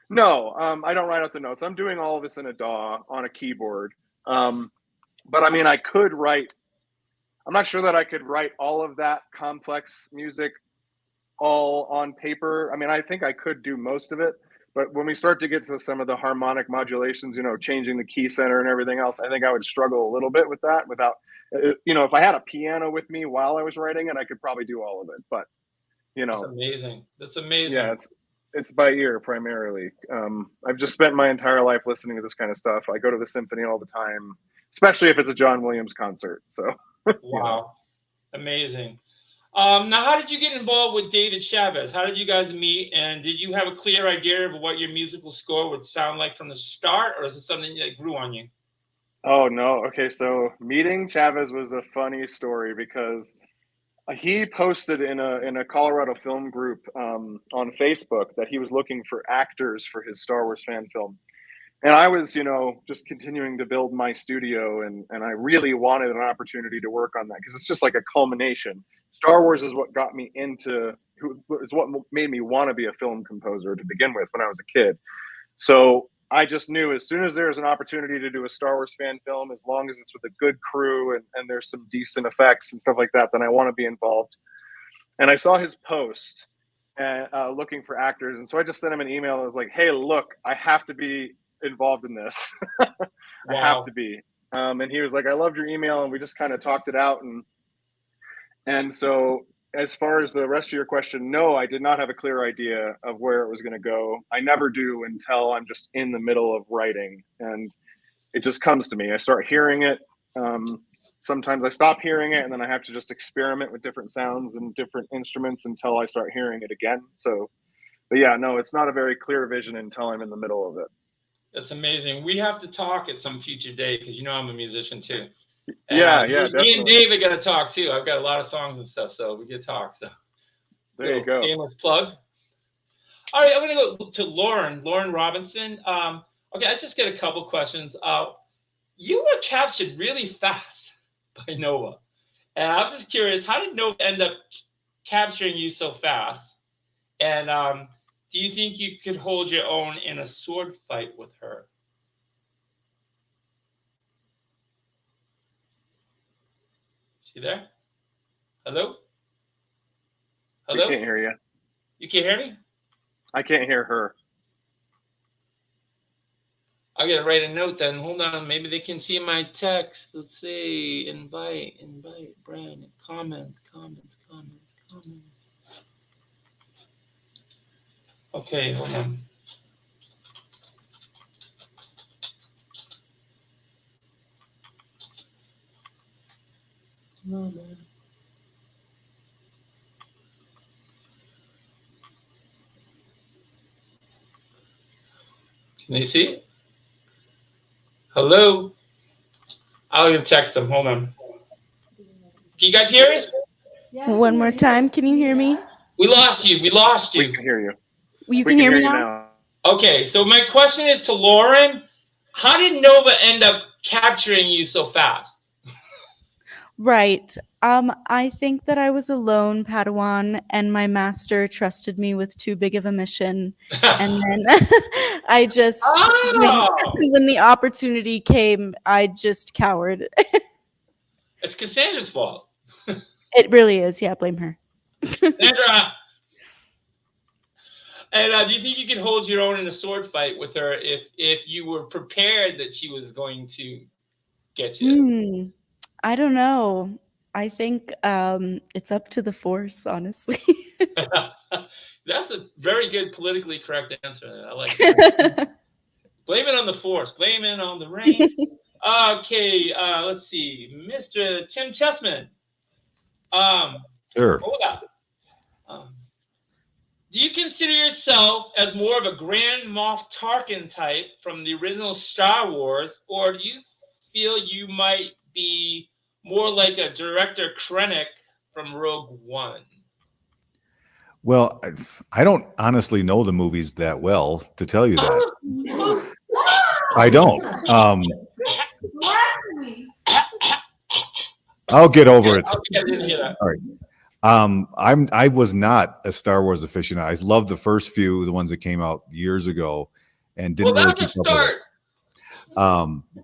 No, I don't write out the notes. I'm doing all of this in a DAW on a keyboard. But I mean, I could write. I'm not sure that I could write all of that complex music all on paper. I mean, I think I could do most of it, but when we start to get to some of the harmonic modulations, changing the key center and everything else, I think I would struggle a little bit with that without, if I had a piano with me while I was writing it, I could probably do all of it, but That's amazing. That's amazing. Yeah, it's by ear primarily. I've just spent my entire life listening to this kind of stuff. I go to the symphony all the time, especially if it's a John Williams concert. So wow, amazing. Now, how did you get involved with David Chavez? How did you guys meet? And did you have a clear idea of what your musical score would sound like from the start, or is it something that grew on you? Oh no. Okay, so meeting Chavez was a funny story because he posted in a Colorado film group on Facebook that he was looking for actors for his Star Wars fan film. And I was, just continuing to build my studio, and I really wanted an opportunity to work on that because it's just like a culmination. Star Wars is what got me is what made me want to be a film composer to begin with when I was a kid. So I just knew as soon as there's an opportunity to do a Star Wars fan film, as long as it's with a good crew and there's some decent effects and stuff like that, then I want to be involved. And I saw his post looking for actors. And so I just sent him an email that was like, hey, look, I have to be involved in this. I have to be. And he was like, I loved your email. And we just kind of talked it out. And so as far as the rest of your question, no, I did not have a clear idea of where it was going to go. I never do until I'm just in the middle of writing, and it just comes to me. I start hearing it. Sometimes I stop hearing it, and then I have to just experiment with different sounds and different instruments until I start hearing it again. So, but yeah, no, it's not a very clear vision until I'm in the middle of it. That's amazing. We have to talk at some future day because I'm a musician too. Yeah, me definitely. and David got to talk too. I've got a lot of songs and stuff, so we get to talk. So there you go. Shameless plug. All right, I'm going to go to Lauren Robinson. Okay, I just get a couple questions. You were captured really fast by Nova, and I'm just curious, how did Nova end up capturing you so fast? And do you think you could hold your own in a sword fight with her? You there? Hello? Hello? I can't hear you. You can't hear me? I can't hear her. I gotta write a note then. Hold on. Maybe they can see my text. Let's see. Invite, Brandon. Comment. Okay, hold on. No, man. Can they see it? Hello? I'll even text them. Hold on. Can you guys hear us? One more time. Can you hear me? We lost you. We can hear you. You can hear me now? Okay, so my question is to Lauren. How did Nova end up capturing you so fast? Right. I think that I was a lone Padawan and my master trusted me with too big of a mission. And then I just, when the opportunity came, I just cowered. It's Cassandra's fault. It really is. Yeah, blame her. Cassandra! And do you think you could hold your own in a sword fight with her if you were prepared that she was going to get you? I don't know. I think it's up to the Force, honestly. That's a very good politically correct answer. I like it. Blame it on the Force. Blame it on the rain. Okay, let's see. Mr. Tim Chessman. Sure. Hold up. Do you consider yourself as more of a Grand Moff Tarkin type from the original Star Wars, or do you feel you might be more like a Director Krennic from Rogue One? Well, I don't honestly know the movies that well to tell you that. I don't. I'll get over it. Okay, I didn't hear that. All right. I was not a Star Wars aficionado. I loved the first few, the ones that came out years ago, and didn't really keep up with it.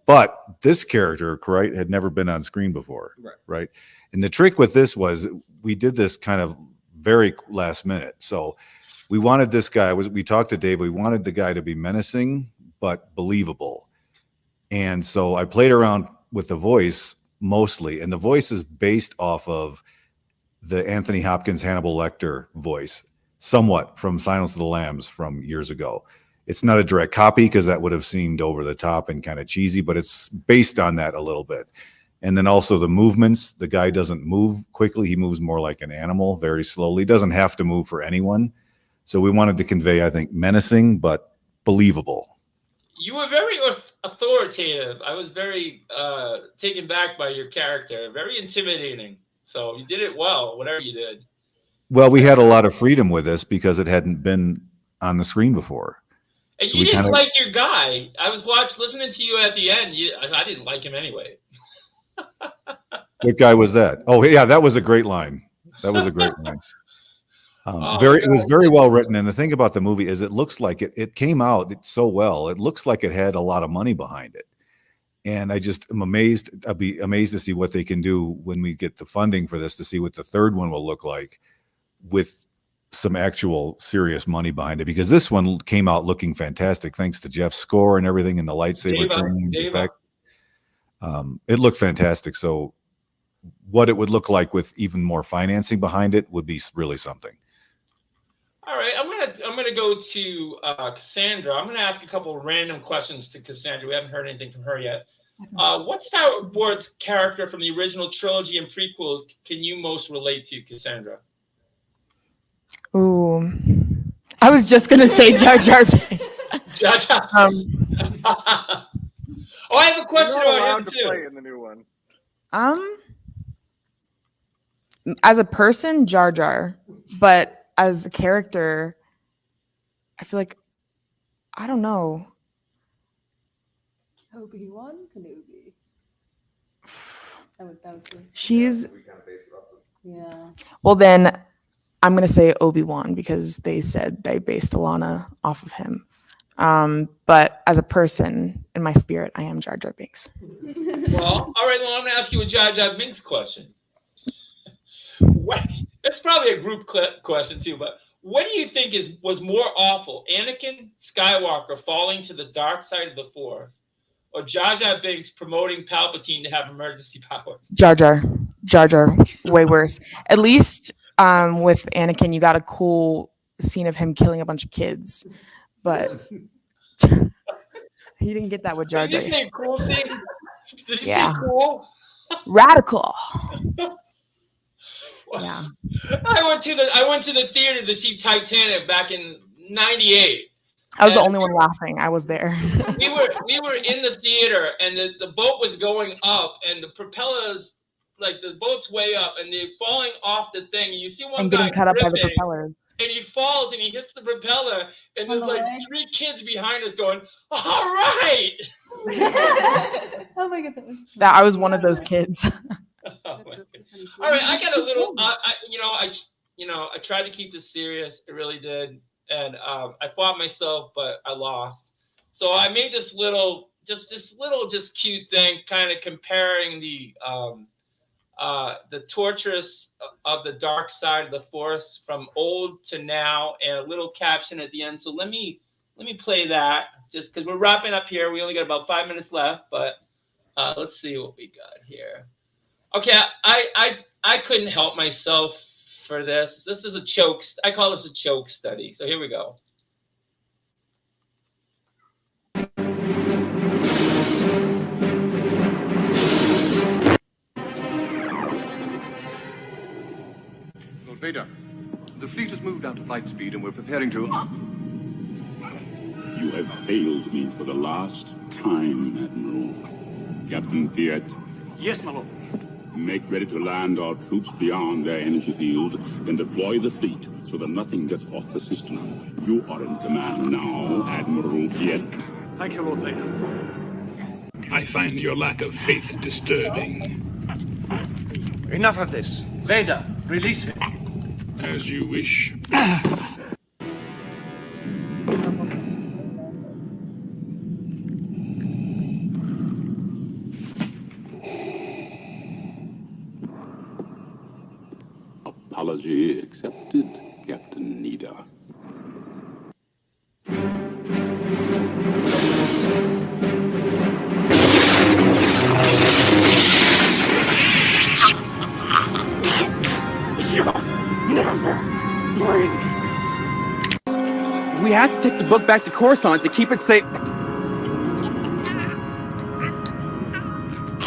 But this character, right, had never been on screen before, right? And the trick with this was we did this kind of very last minute. So we wanted this guy. We talked to Dave. We wanted the guy to be menacing but believable. And so I played around with the voice mostly, and the voice is based off of the Anthony Hopkins Hannibal Lecter voice, somewhat from Silence of the Lambs from years ago. It's not a direct copy because that would have seemed over the top and kind of cheesy, but it's based on that a little bit. And then also the movements, the guy doesn't move quickly. He moves more like an animal, very slowly. Doesn't have to move for anyone. So we wanted to convey, I think, menacing, but believable. You were very authoritative. I was very taken back by your character. Very intimidating. So you did it well, whatever you did. Well, we had a lot of freedom with this because it hadn't been on the screen before. And So you we didn't kinda- like your guy. I was listening to you at the end. I didn't like him anyway. What guy was that? Oh, yeah, that was a great line. That was a great line. It was very well written. And the thing about the movie is it looks like it came out so well. It looks like it had a lot of money behind it. And I just am amazed. I'll be amazed to see what they can do when we get the funding for this, to see what the third one will look like with some actual serious money behind it. Because this one came out looking fantastic, thanks to Jeff's score and everything, and the lightsaber training effect. It looked fantastic. So what it would look like with even more financing behind it would be really something. All right, I'm gonna go to Cassandra. I'm gonna ask a couple of random questions to Cassandra. We haven't heard anything from her yet. What Star Wars character from the original trilogy and prequels can you most relate to, Cassandra? Ooh, I was just gonna say Jar Jar Binks. Jar Jar. Oh, I have a question You're not about him allowed to too. play in the new one. As a person, Jar Jar, but as a character, I feel like I don't know. Obi-Wan Kenobi. That would be. She's Yeah. well. Then I'm gonna say Obi-Wan because they said they based Alana off of him. But as a person, in my spirit, I am Jar Jar Binks. Well, all right. Well, I'm gonna ask you a Jar Jar Binks question. That's probably a group question too. But what do you think was more awful, Anakin Skywalker falling to the dark side of the Force, or Jar Jar Binks promoting Palpatine to have emergency powers? Jar Jar, way worse. At least with Anakin, you got a cool scene of him killing a bunch of kids, but he didn't get that with Jar Jar. Did you say cool scene? Did you Yeah. say cool? Radical. Yeah. I went to the theater to see Titanic back in '98. I was the only one laughing. I was there. We were in the theater, and the boat was going up, and the propellers, like the boat's way up, and they're falling off the thing. And you see one And guy getting cut up by the gripping, propellers. and he falls, and he hits the propeller, and there's like 3 kids behind us going, "All right!" Oh my god, that was. That I was one of those kids. Oh my God. All right, I got a little. I tried to keep this serious. It really did, and I fought myself, but I lost. So I made this little cute thing, kind of comparing the torturous of the dark side of the Force from old to now, and a little caption at the end. So let me play that, just because we're wrapping up here. We only got about 5 minutes left, but let's see what we got here. Okay, I couldn't help myself for this. This is I call this a choke study. So here we go. Lord Vader, the fleet has moved out to light speed and we're preparing to... You have failed me for the last time, Admiral. Captain Piet. Yes, my lord. Make ready to land our troops beyond their energy field, then deploy the fleet so that nothing gets off the system. You are in command now, Admiral Piet. Thank you, Lord Vader. I find your lack of faith disturbing. Enough of this. Vader, release him. As you wish. Apology accepted, Captain Nida. We have to take the book back to Coruscant to keep it safe.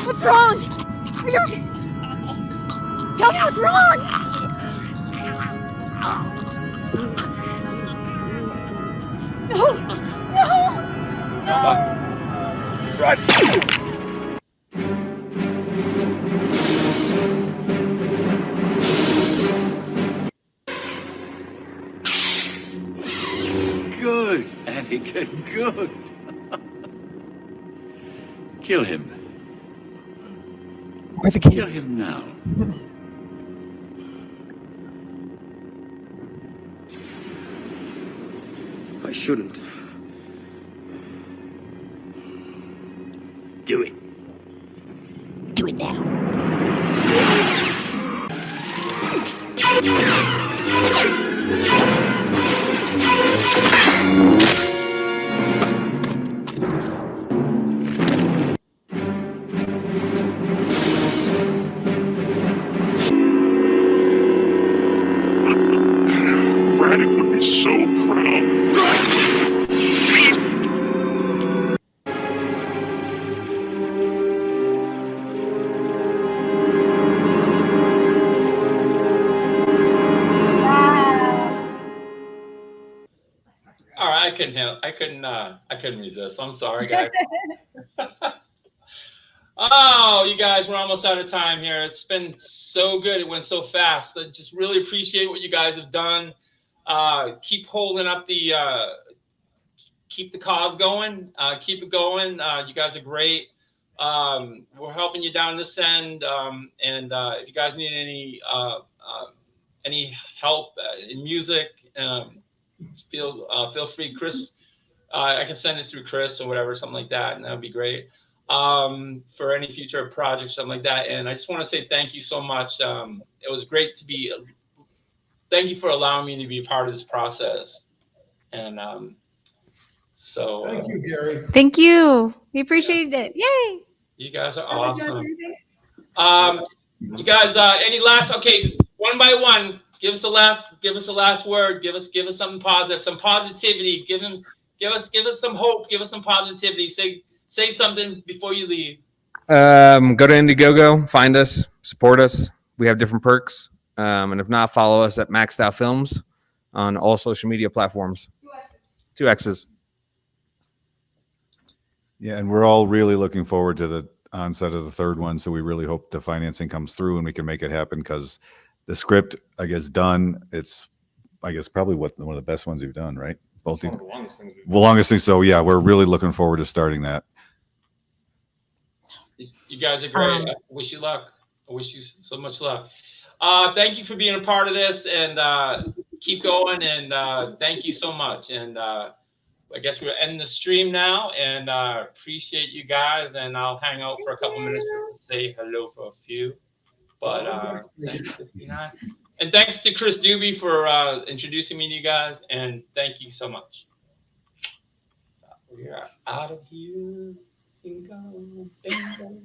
What's wrong? Are you okay? Tell me what's wrong! No! No! No! Run! Good, Anakin, good. Kill him. Where are the Kill kids? him now. I shouldn't. Do it. Do it now. Radek would be so proud. All right, I couldn't resist. I'm sorry, guys. Oh, you guys, we're almost out of time here. It's been so good. It went so fast. I just really appreciate what you guys have done. Keep holding up the, keep the cause going. Keep it going. You guys are great. We're helping you down this end. And if you guys need any help in music, feel free. Chris, I can send it through Chris or whatever, something like that, and that would be great. For any future projects, something like that. And I just want to say thank you so much. It was great to be. Thank you for allowing me to be a part of this process. And so Thank you, Gary. Thank you. We appreciate it. Yay! you guys are awesome. You guys, any last? Okay, one by one. Give us a last word. Give us something positive, some positivity. Give us some hope. Give us some positivity. Say something before you leave. Go to Indiegogo, find us, support us. We have different perks. And if not, follow us at Maxed Out Films on all social media platforms. 2 X's. Yeah, and we're all really looking forward to the onset of the third one. So we really hope the financing comes through and we can make it happen, because the script, I guess, done. It's, I guess, probably one of the best ones you've done, right? Both One of the longest things we've the longest thing. So yeah, we're really looking forward to starting that. You guys are great. I wish you luck. I wish you so much luck. Thank you for being a part of this, and keep going. And thank you so much. And I guess we're ending the stream now. And appreciate you guys. And I'll hang out for a couple minutes just to say hello for a few. But thanks, 59. And thanks to Chris Doobie for introducing me to you guys. And thank you so much. We are out of here. Bingo, bingo.